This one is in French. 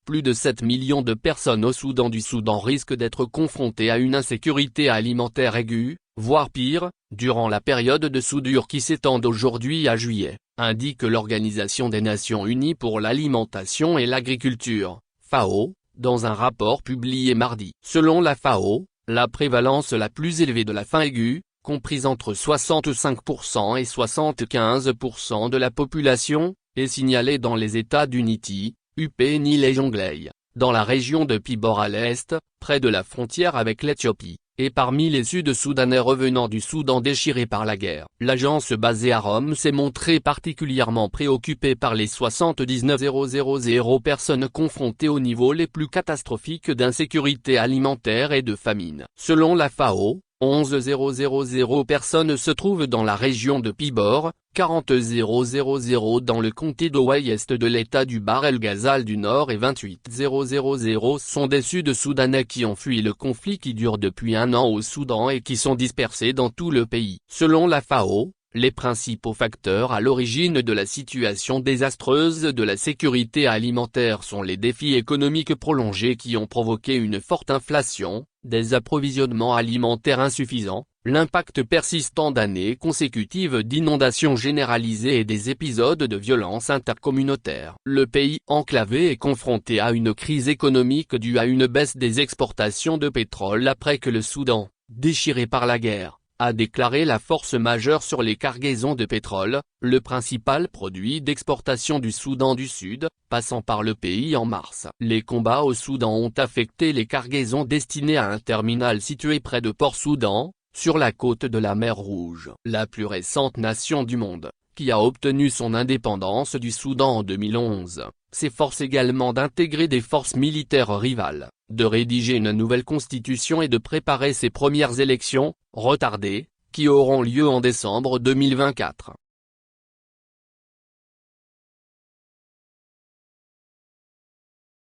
plus de 7 millions de personnes au Soudan du Soudan risquent d'être confrontées à une insécurité alimentaire aiguë, voire pire, durant la période de soudure qui s'étend d'aujourd'hui à juillet, indique l'Organisation des Nations Unies pour l'alimentation et l'agriculture, FAO, dans un rapport publié mardi. Selon la FAO, la prévalence la plus élevée de la faim aiguë, comprise entre 65% et 75% de la population, est signalée dans les États d'Unity, Upper-Nile et Jonglei, dans la région de Pibor à l'est, près de la frontière avec l'Éthiopie, et parmi les Sud-Soudanais revenant du Soudan déchiré par la guerre. L'agence basée à Rome s'est montrée particulièrement préoccupée par les 79 000 personnes confrontées aux niveaux les plus catastrophiques d'insécurité alimentaire et de famine. Selon la FAO, 11 000 personnes se trouvent dans la région de Pibor, 40 000 dans le comté d'Ouest de l'état du Bahr el-Ghazal du Nord et 28 000 sont des Sud-Soudanais qui ont fui le conflit qui dure depuis un an au Soudan et qui sont dispersés dans tout le pays. Selon la FAO, les principaux facteurs à l'origine de la situation désastreuse de la sécurité alimentaire sont les défis économiques prolongés qui ont provoqué une forte inflation, des approvisionnements alimentaires insuffisants, l'impact persistant d'années consécutives d'inondations généralisées et des épisodes de violence intercommunautaire. Le pays enclavé est confronté à une crise économique due à une baisse des exportations de pétrole après que le Soudan, déchiré par la guerre, a déclaré la force majeure sur les cargaisons de pétrole, le principal produit d'exportation du Soudan du Sud, passant par le pays en mars. Les combats au Soudan ont affecté les cargaisons destinées à un terminal situé près de Port-Soudan, sur la côte de la mer Rouge. La plus récente nation du monde, qui a obtenu son indépendance du Soudan en 2011, s'efforce également d'intégrer des forces militaires rivales, de rédiger une nouvelle constitution et de préparer ses premières élections, retardées, qui auront lieu en décembre 2024.